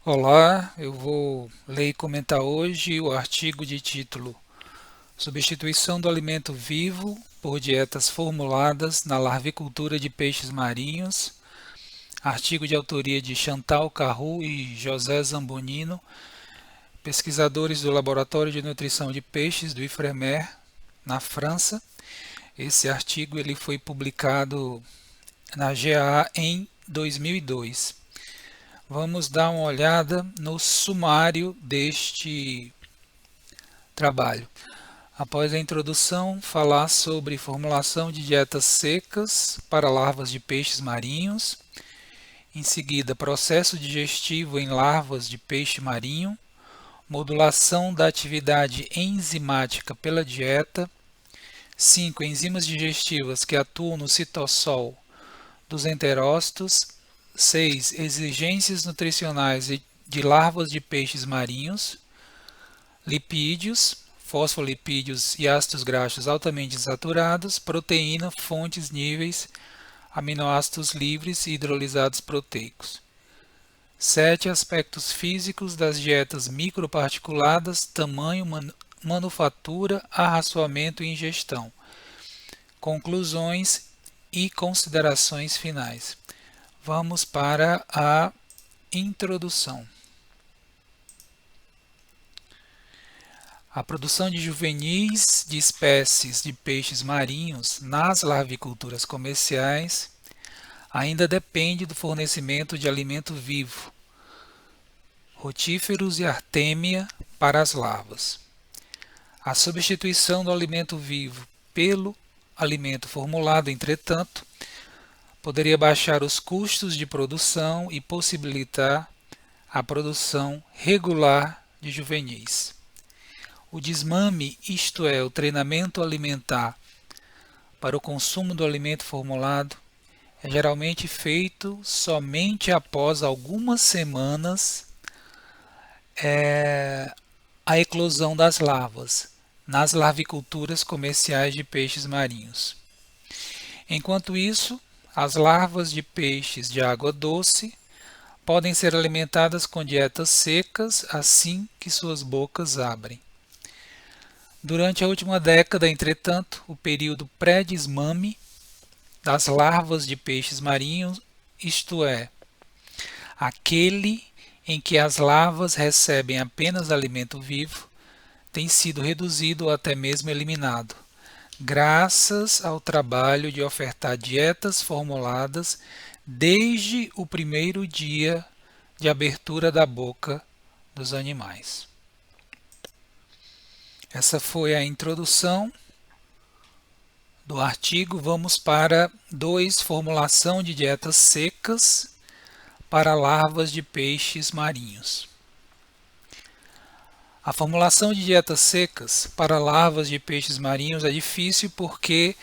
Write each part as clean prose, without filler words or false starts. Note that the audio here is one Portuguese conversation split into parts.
Olá, eu vou ler e comentar hoje o artigo de título Substituição do alimento vivo por dietas formuladas na larvicultura de peixes marinhos, artigo de autoria de Chantal Carrou e José Zambonino, pesquisadores do Laboratório de Nutrição de Peixes do IFREMER, na França. Esse artigo ele foi publicado na GA em 2002. Vamos dar uma olhada no sumário deste trabalho. Após a introdução, falar sobre formulação de dietas secas para larvas de peixes marinhos. Em seguida, processo digestivo em larvas de peixe marinho, modulação da atividade enzimática pela dieta. 5. Enzimas digestivas que atuam no citossol dos enterócitos. 6. Exigências nutricionais de larvas de peixes marinhos. Lipídios, fosfolipídios e ácidos graxos altamente saturados, proteína, fontes, níveis, aminoácidos livres e hidrolisados proteicos. 7. Aspectos físicos das dietas microparticuladas, tamanho, manufatura, arraçoamento e ingestão. Conclusões e considerações finais. Vamos para a introdução. A produção de juvenis de espécies de peixes marinhos nas larviculturas comerciais ainda depende do fornecimento de alimento vivo, rotíferos e artêmia para as larvas. A substituição do alimento vivo pelo alimento formulado, entretanto, poderia baixar os custos de produção e possibilitar a produção regular de juvenis. O desmame, isto é, o treinamento alimentar para o consumo do alimento formulado, é geralmente feito somente após algumas semanas a eclosão das larvas nas larviculturas comerciais de peixes marinhos. Enquanto isso, as larvas de peixes de água doce podem ser alimentadas com dietas secas assim que suas bocas abrem. Durante a última década, entretanto, o período pré-desmame das larvas de peixes marinhos, isto é, aquele em que as larvas recebem apenas alimento vivo, tem sido reduzido ou até mesmo eliminado, graças ao trabalho de ofertar dietas formuladas desde o primeiro dia de abertura da boca dos animais. Essa foi a introdução do artigo. Vamos para 2. Formulação de dietas secas para larvas de peixes marinhos. A formulação de dietas secas para larvas de peixes marinhos é difícil porque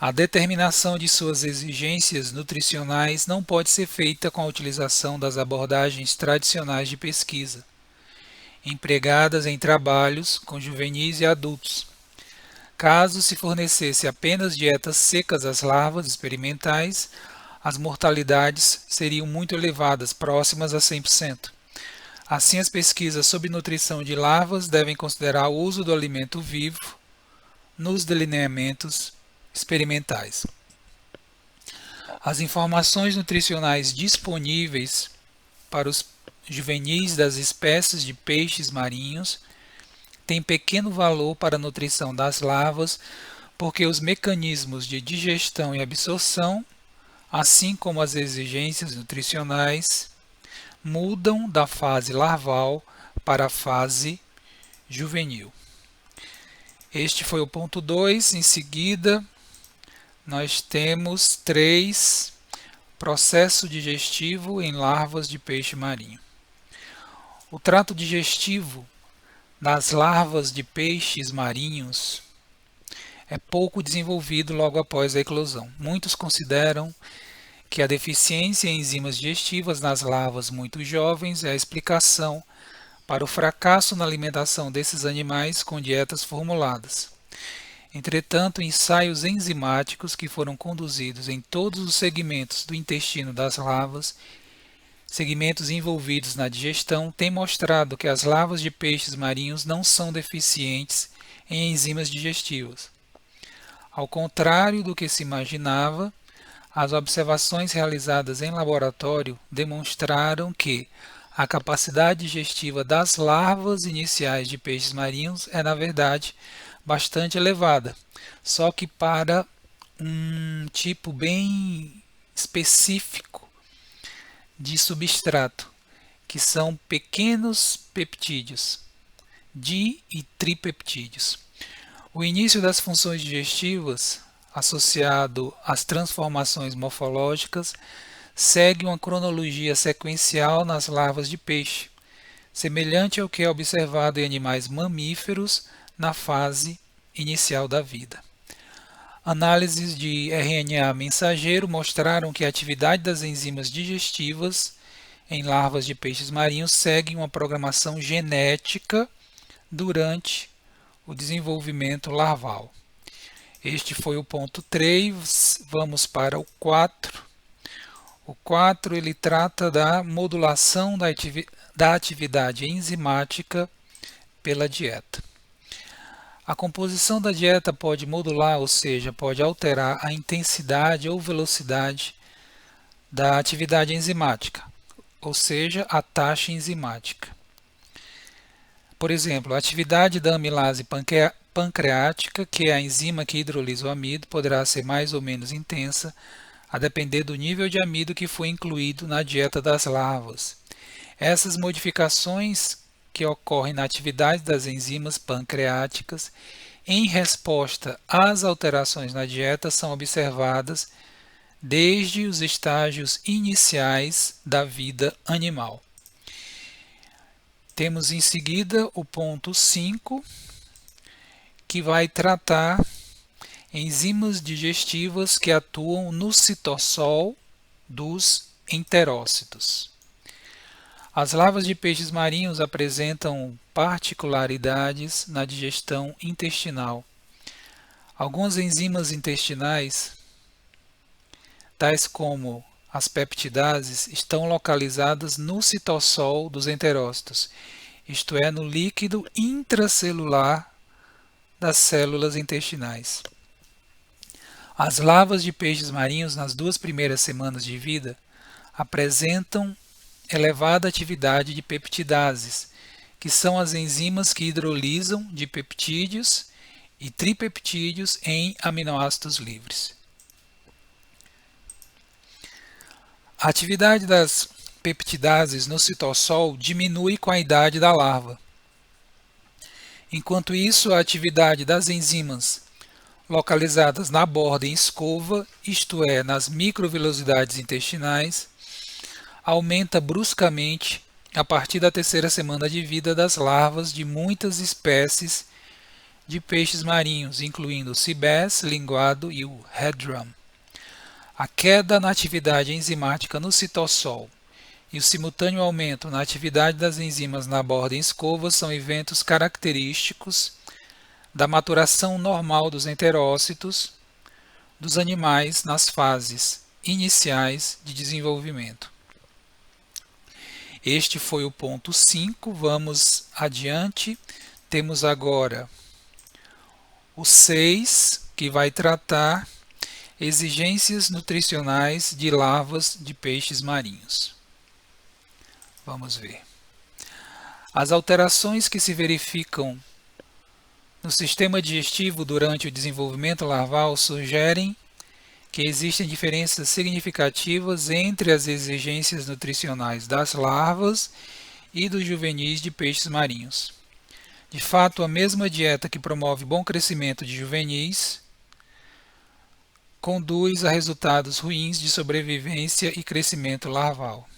a determinação de suas exigências nutricionais não pode ser feita com a utilização das abordagens tradicionais de pesquisa, empregadas em trabalhos com juvenis e adultos. Caso se fornecesse apenas dietas secas às larvas experimentais, as mortalidades seriam muito elevadas, próximas a 100%. Assim, as pesquisas sobre nutrição de larvas devem considerar o uso do alimento vivo nos delineamentos experimentais. As informações nutricionais disponíveis para os juvenis das espécies de peixes marinhos têm pequeno valor para a nutrição das larvas, porque os mecanismos de digestão e absorção, assim como as exigências nutricionais, mudam da fase larval para a fase juvenil. Este foi o ponto 2. Em seguida, nós temos 3. Processo digestivo em larvas de peixe marinho. O trato digestivo nas larvas de peixes marinhos é pouco desenvolvido logo após a eclosão. Muitos consideram que a deficiência em enzimas digestivas nas larvas muito jovens é a explicação para o fracasso na alimentação desses animais com dietas formuladas. Entretanto, ensaios enzimáticos que foram conduzidos em todos os segmentos do intestino das larvas Segmentos envolvidos na digestão têm mostrado que as larvas de peixes marinhos não são deficientes em enzimas digestivas. Ao contrário do que se imaginava, as observações realizadas em laboratório demonstraram que a capacidade digestiva das larvas iniciais de peixes marinhos é, na verdade, bastante elevada, só que para um tipo bem específico de substrato, que são pequenos peptídeos, di e tripeptídeos. O início das funções digestivas, associado às transformações morfológicas, segue uma cronologia sequencial nas larvas de peixe, semelhante ao que é observado em animais mamíferos na fase inicial da vida. Análises de RNA mensageiro mostraram que a atividade das enzimas digestivas em larvas de peixes marinhos segue uma programação genética durante o desenvolvimento larval. Este foi o ponto 3, vamos para o 4. O 4 ele trata da modulação da atividade enzimática pela dieta. A composição da dieta pode modular, ou seja, pode alterar a intensidade ou velocidade da atividade enzimática, ou seja, a taxa enzimática. Por exemplo, a atividade da amilase pancreática, que é a enzima que hidrolisa o amido, poderá ser mais ou menos intensa, a depender do nível de amido que foi incluído na dieta das larvas. Essas modificações que ocorrem na atividade das enzimas pancreáticas em resposta às alterações na dieta são observadas desde os estágios iniciais da vida animal. Temos em seguida o ponto 5, que vai tratar enzimas digestivas que atuam no citossol dos enterócitos. As larvas de peixes marinhos apresentam particularidades na digestão intestinal. Algumas enzimas intestinais, tais como as peptidases, estão localizadas no citossol dos enterócitos, isto é, no líquido intracelular das células intestinais. As larvas de peixes marinhos, nas 2 primeiras semanas de vida, apresentam elevada atividade de peptidases, que são as enzimas que hidrolisam dipeptídeos e tripeptídeos em aminoácidos livres. A atividade das peptidases no citossol diminui com a idade da larva. Enquanto isso, a atividade das enzimas localizadas na borda em escova, isto é, nas microvilosidades intestinais, aumenta bruscamente a partir da 3ª semana de vida das larvas de muitas espécies de peixes marinhos, incluindo o cibés, linguado e o headrum. A queda na atividade enzimática no citossol e o simultâneo aumento na atividade das enzimas na borda em escova são eventos característicos da maturação normal dos enterócitos dos animais nas fases iniciais de desenvolvimento. Este foi o ponto 5, vamos adiante. Temos agora o 6, que vai tratar exigências nutricionais de larvas de peixes marinhos. Vamos ver. As alterações que se verificam no sistema digestivo durante o desenvolvimento larval sugerem que existem diferenças significativas entre as exigências nutricionais das larvas e dos juvenis de peixes marinhos. De fato, a mesma dieta que promove bom crescimento de juvenis conduz a resultados ruins de sobrevivência e crescimento larval.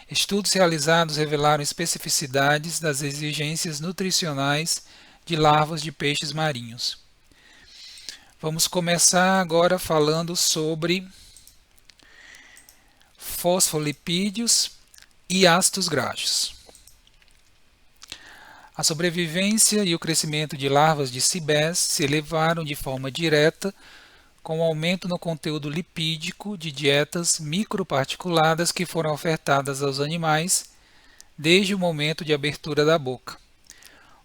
Estudos realizados revelaram especificidades das exigências nutricionais de larvas de peixes marinhos. Vamos começar agora falando sobre fosfolipídios e ácidos graxos. A sobrevivência e o crescimento de larvas de cibés se elevaram de forma direta com o aumento no conteúdo lipídico de dietas microparticuladas que foram ofertadas aos animais desde o momento de abertura da boca.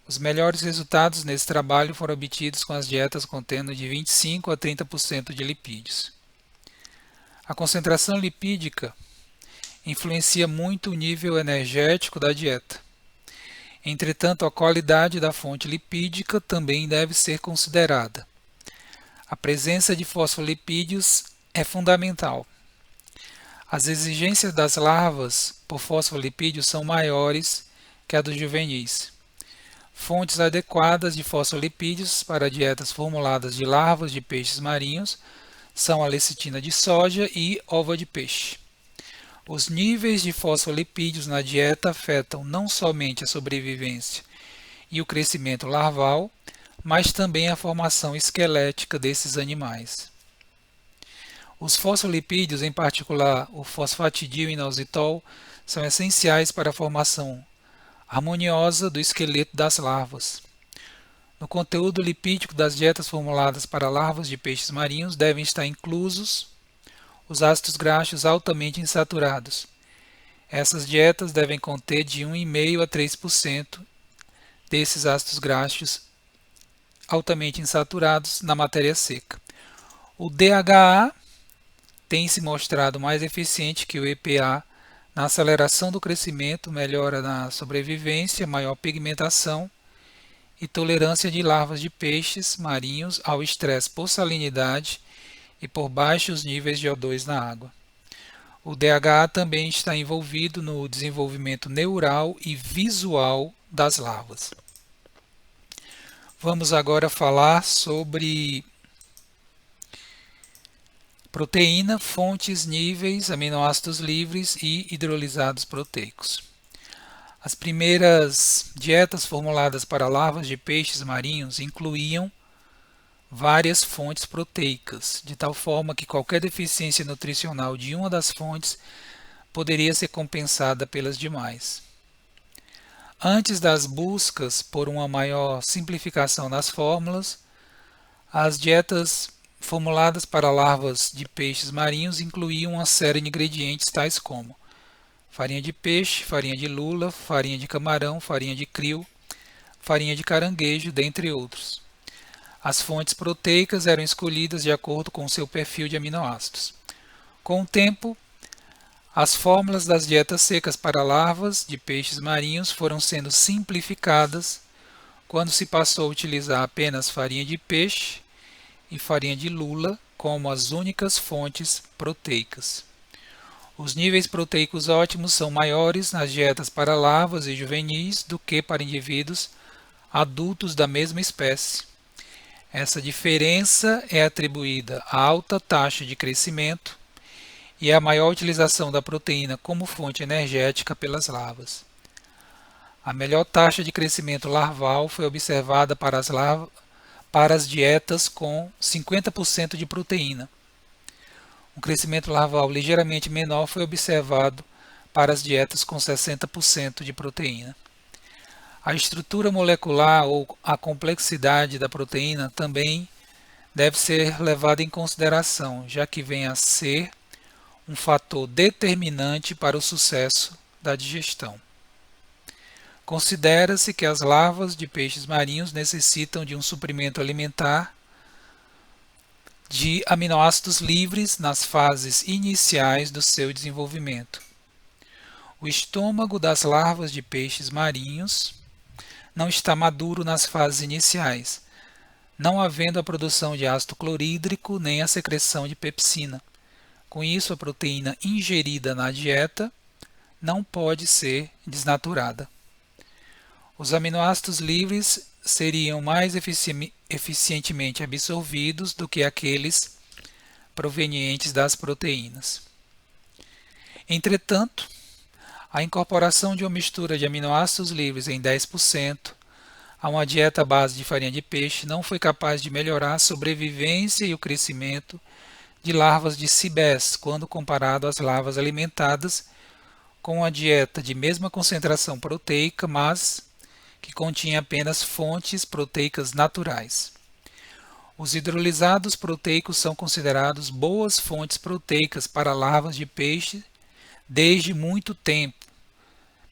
Os melhores resultados nesse trabalho foram obtidos com as dietas contendo de 25 a 30% de lipídios. A concentração lipídica influencia muito o nível energético da dieta. Entretanto, a qualidade da fonte lipídica também deve ser considerada. A presença de fosfolipídios é fundamental. As exigências das larvas por fosfolipídios são maiores que a dos juvenis. Fontes adequadas de fosfolipídios para dietas formuladas de larvas de peixes marinhos são a lecitina de soja e ova de peixe. Os níveis de fosfolipídios na dieta afetam não somente a sobrevivência e o crescimento larval, mas também a formação esquelética desses animais. Os fosfolipídios, em particular o fosfatidil-inositol, são essenciais para a formação harmoniosa do esqueleto das larvas. No conteúdo lipídico das dietas formuladas para larvas de peixes marinhos devem estar inclusos os ácidos graxos altamente insaturados. Essas dietas devem conter de 1,5% a 3% desses ácidos graxos altamente insaturados na matéria seca. O DHA tem se mostrado mais eficiente que o EPA na aceleração do crescimento, melhora na sobrevivência, maior pigmentação e tolerância de larvas de peixes marinhos ao estresse por salinidade e por baixos níveis de O2 na água. O DHA também está envolvido no desenvolvimento neural e visual das larvas. Vamos agora falar sobre proteína, fontes, níveis, aminoácidos livres e hidrolisados proteicos. As primeiras dietas formuladas para larvas de peixes marinhos incluíam várias fontes proteicas, de tal forma que qualquer deficiência nutricional de uma das fontes poderia ser compensada pelas demais. Antes das buscas por uma maior simplificação das fórmulas, as dietas formuladas para larvas de peixes marinhos incluíam uma série de ingredientes tais como farinha de peixe, farinha de lula, farinha de camarão, farinha de krill, farinha de caranguejo, dentre outros. As fontes proteicas eram escolhidas de acordo com seu perfil de aminoácidos. Com o tempo, as fórmulas das dietas secas para larvas de peixes marinhos foram sendo simplificadas quando se passou a utilizar apenas farinha de peixe e farinha de lula como as únicas fontes proteicas. Os níveis proteicos ótimos são maiores nas dietas para larvas e juvenis do que para indivíduos adultos da mesma espécie. Essa diferença é atribuída à alta taxa de crescimento e à maior utilização da proteína como fonte energética pelas larvas. A melhor taxa de crescimento larval foi observada para as dietas com 50% de proteína. Um crescimento larval ligeiramente menor foi observado para as dietas com 60% de proteína. A estrutura molecular ou a complexidade da proteína também deve ser levada em consideração, já que vem a ser um fator determinante para o sucesso da digestão. Considera-se que as larvas de peixes marinhos necessitam de um suprimento alimentar de aminoácidos livres nas fases iniciais do seu desenvolvimento. O estômago das larvas de peixes marinhos não está maduro nas fases iniciais, não havendo a produção de ácido clorídrico nem a secreção de pepsina. Com isso, a proteína ingerida na dieta não pode ser desnaturada. Os aminoácidos livres seriam mais eficientemente absorvidos do que aqueles provenientes das proteínas. Entretanto, a incorporação de uma mistura de aminoácidos livres em 10% a uma dieta à base de farinha de peixe não foi capaz de melhorar a sobrevivência e o crescimento de larvas de cibés quando comparado às larvas alimentadas com a dieta de mesma concentração proteica, mas que continha apenas fontes proteicas naturais. Os hidrolisados proteicos são considerados boas fontes proteicas para larvas de peixe desde muito tempo,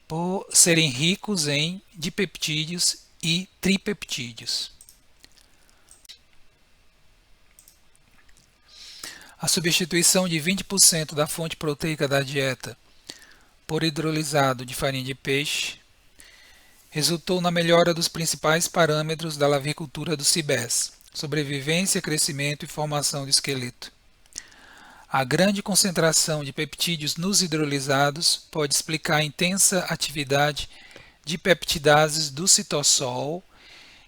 por serem ricos em dipeptídeos e tripeptídeos. A substituição de 20% da fonte proteica da dieta por hidrolisado de farinha de peixe resultou na melhora dos principais parâmetros da lavicultura do CIBES: sobrevivência, crescimento e formação do esqueleto. A grande concentração de peptídeos nos hidrolisados pode explicar a intensa atividade de peptidases do citossol,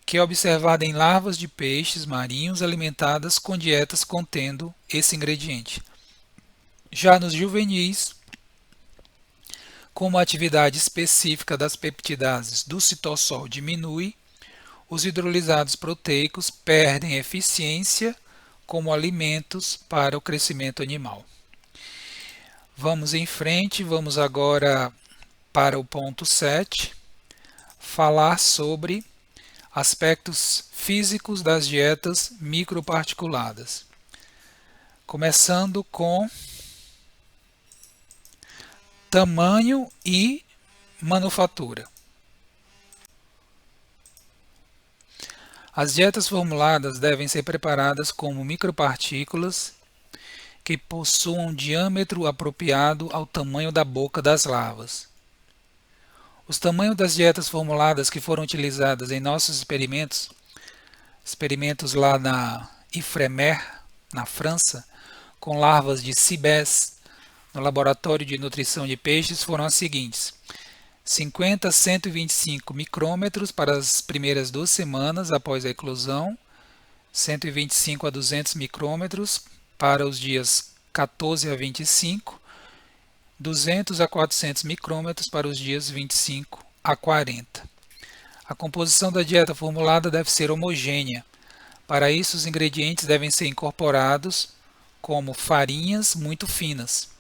que é observada em larvas de peixes marinhos alimentadas com dietas contendo esse ingrediente. Já nos juvenis, como a atividade específica das peptidases do citossol diminui, os hidrolisados proteicos perdem eficiência como alimentos para o crescimento animal. Vamos em frente, vamos agora para o ponto 7, falar sobre aspectos físicos das dietas microparticuladas. Começando com tamanho e manufatura. As dietas formuladas devem ser preparadas como micropartículas que possuam um diâmetro apropriado ao tamanho da boca das larvas. Os tamanhos das dietas formuladas que foram utilizadas em nossos experimentos lá na Ifremer, na França, com larvas de CIBES no laboratório de nutrição de peixes foram as seguintes: 50 a 125 micrômetros para as primeiras 2 semanas após a eclosão, 125 a 200 micrômetros para os dias 14 a 25, 200 a 400 micrômetros para os dias 25 a 40. A composição da dieta formulada deve ser homogênea. Para isso, os ingredientes devem ser incorporados como farinhas muito finas.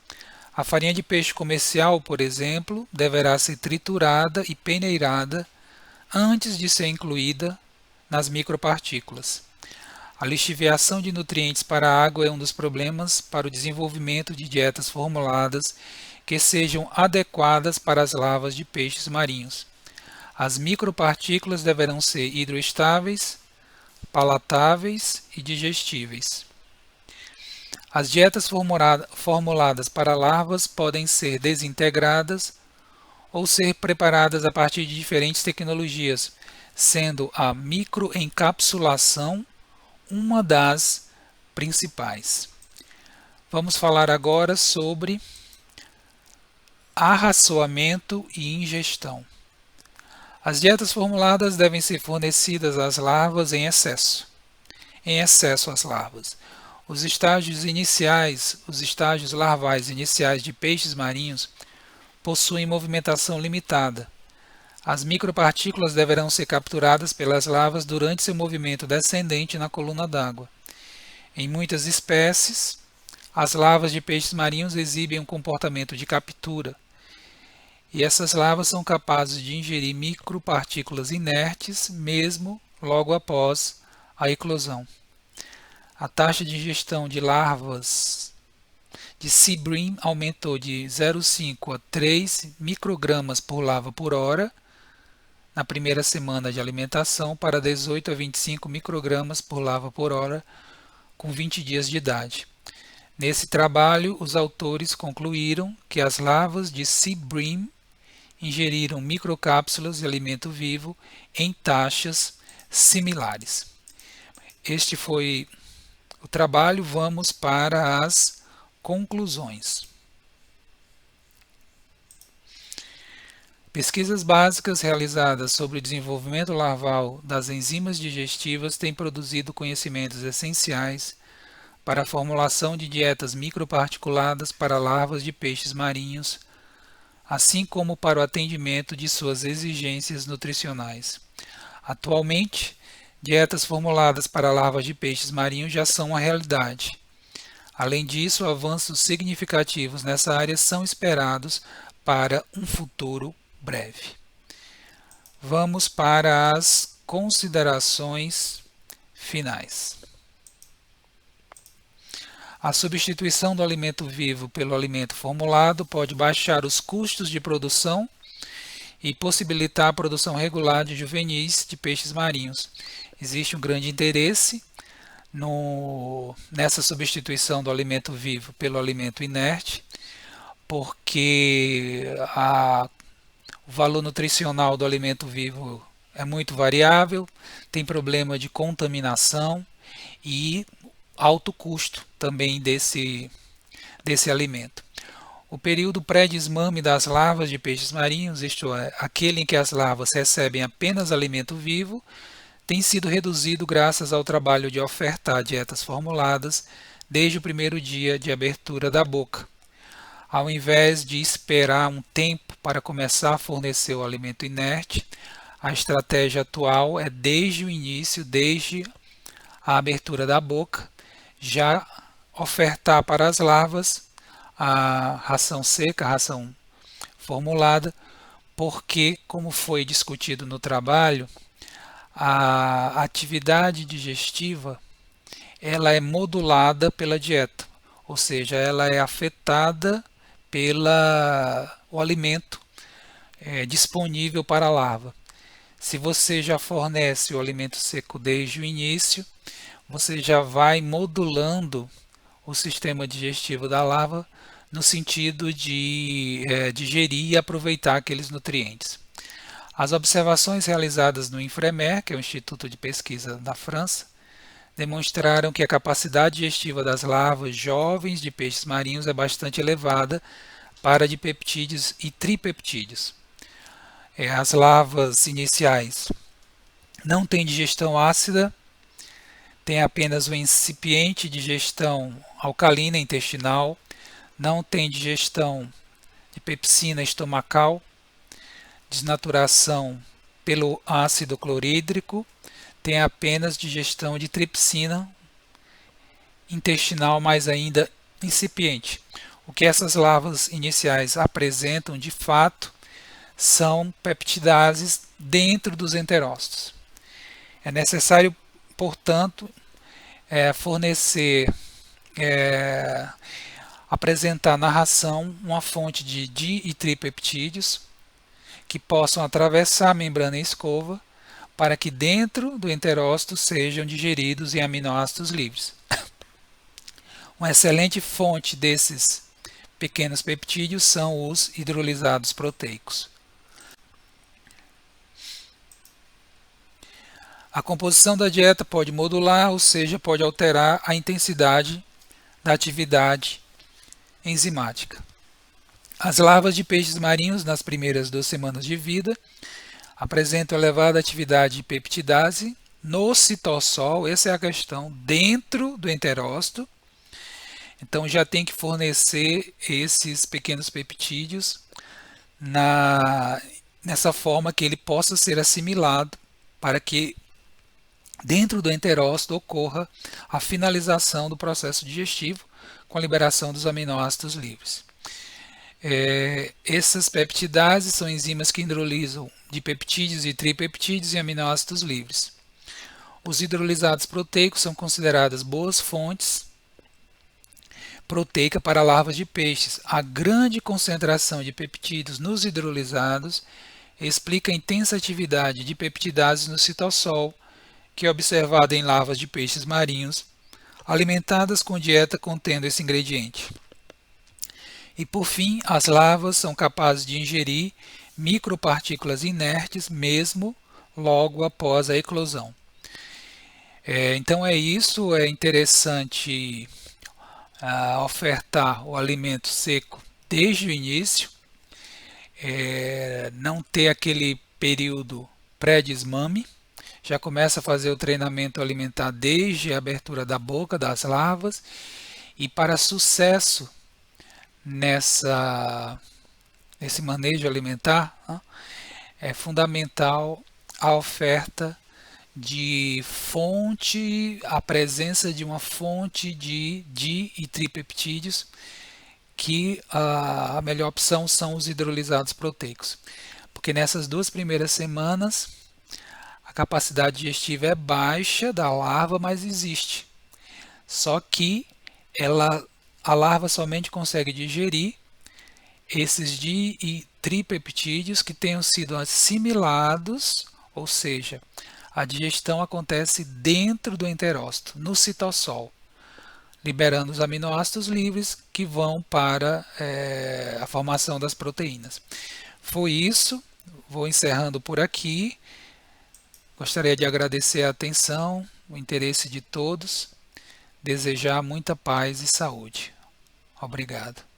A farinha de peixe comercial, por exemplo, deverá ser triturada e peneirada antes de ser incluída nas micropartículas. A lixiviação de nutrientes para a água é um dos problemas para o desenvolvimento de dietas formuladas que sejam adequadas para as larvas de peixes marinhos. As micropartículas deverão ser hidroestáveis, palatáveis e digestíveis. As dietas formuladas para larvas podem ser desintegradas ou ser preparadas a partir de diferentes tecnologias, sendo a microencapsulação uma das principais. Vamos falar agora sobre arraçoamento e ingestão. As dietas formuladas devem ser fornecidas às larvas em excesso às larvas. Os estágios larvais iniciais de peixes marinhos possuem movimentação limitada. As micropartículas deverão ser capturadas pelas larvas durante seu movimento descendente na coluna d'água. Em muitas espécies, as larvas de peixes marinhos exibem um comportamento de captura, e essas larvas são capazes de ingerir micropartículas inertes mesmo logo após a eclosão. A taxa de ingestão de larvas de sea bream aumentou de 0,5 a 3 microgramas por larva por hora na primeira semana de alimentação para 18 a 25 microgramas por larva por hora com 20 dias de idade. Nesse trabalho, os autores concluíram que as larvas de sea bream ingeriram microcápsulas de alimento vivo em taxas similares. Este foi o trabalho. Vamos para as conclusões. Pesquisas básicas realizadas sobre o desenvolvimento larval das enzimas digestivas têm produzido conhecimentos essenciais para a formulação de dietas microparticuladas para larvas de peixes marinhos, assim como para o atendimento de suas exigências nutricionais. Atualmente, dietas formuladas para larvas de peixes marinhos já são uma realidade. Além disso, avanços significativos nessa área são esperados para um futuro breve. Vamos para as considerações finais. A substituição do alimento vivo pelo alimento formulado pode baixar os custos de produção e possibilitar a produção regular de juvenis de peixes marinhos. Existe um grande interesse nessa substituição do alimento vivo pelo alimento inerte, porque o valor nutricional do alimento vivo é muito variável, tem problema de contaminação e alto custo também desse alimento. O período pré-desmame das larvas de peixes marinhos, isto é, aquele em que as larvas recebem apenas alimento vivo, tem sido reduzido graças ao trabalho de ofertar dietas formuladas desde o primeiro dia de abertura da boca. Ao invés de esperar um tempo para começar a fornecer o alimento inerte, a estratégia atual é desde o início, desde a abertura da boca, já ofertar para as larvas a ração seca, a ração formulada, porque, como foi discutido no trabalho, a atividade digestiva ela é modulada pela dieta, ou seja, ela é afetada pelo alimento disponível para a larva. Se você já fornece o alimento seco desde o início, você já vai modulando o sistema digestivo da larva no sentido de digerir e aproveitar aqueles nutrientes. As observações realizadas no INFREMER, que é o Instituto de Pesquisa da França, demonstraram que a capacidade digestiva das larvas jovens de peixes marinhos é bastante elevada para dipeptídeos e tripeptídeos. As larvas iniciais não têm digestão ácida, têm apenas uma incipiente digestão alcalina intestinal, não tem digestão de pepsina estomacal, desnaturação pelo ácido clorídrico, tem apenas digestão de tripsina intestinal, mas ainda incipiente. O que essas larvas iniciais apresentam de fato são peptidases dentro dos enterócitos. É necessário, portanto, apresentar na ração uma fonte de di e tripeptídeos que possam atravessar a membrana e escova para que dentro do enterócito sejam digeridos em aminoácidos livres. Uma excelente fonte desses pequenos peptídeos são os hidrolisados proteicos. A composição da dieta pode modular, ou seja, pode alterar a intensidade da atividade enzimática. As larvas de peixes marinhos, nas primeiras 2 semanas de vida, apresentam elevada atividade de peptidase no citossol, essa é a questão, dentro do enterócito. Então já tem que fornecer esses pequenos peptídeos nessa forma que ele possa ser assimilado para que dentro do enterócito ocorra a finalização do processo digestivo com a liberação dos aminoácidos livres. Essas peptidases são enzimas que hidrolisam dipeptídeos e tripeptídeos em aminoácidos livres. Os hidrolisados proteicos são consideradas boas fontes proteica para larvas de peixes. A grande concentração de peptídeos nos hidrolisados explica a intensa atividade de peptidases no citossol, que é observada em larvas de peixes marinhos, alimentadas com dieta contendo esse ingrediente. E por fim, as larvas são capazes de ingerir micropartículas inertes mesmo logo após a eclosão. Então é isso, é interessante ofertar o alimento seco desde o início, não ter aquele período pré-desmame, já começa a fazer o treinamento alimentar desde a abertura da boca das larvas, e para sucesso nesse manejo alimentar, é fundamental a oferta de fonte, a presença de uma fonte de di e tripeptídeos, que a melhor opção são os hidrolisados proteicos, porque nessas 2 primeiras semanas a capacidade digestiva é baixa da larva, mas existe. Só que A larva somente consegue digerir esses di e tripeptídeos que tenham sido assimilados, ou seja, a digestão acontece dentro do enterócito, no citossol, liberando os aminoácidos livres que vão para a formação das proteínas. Foi isso, vou encerrando por aqui. Gostaria de agradecer a atenção, o interesse de todos, desejar muita paz e saúde. Obrigado.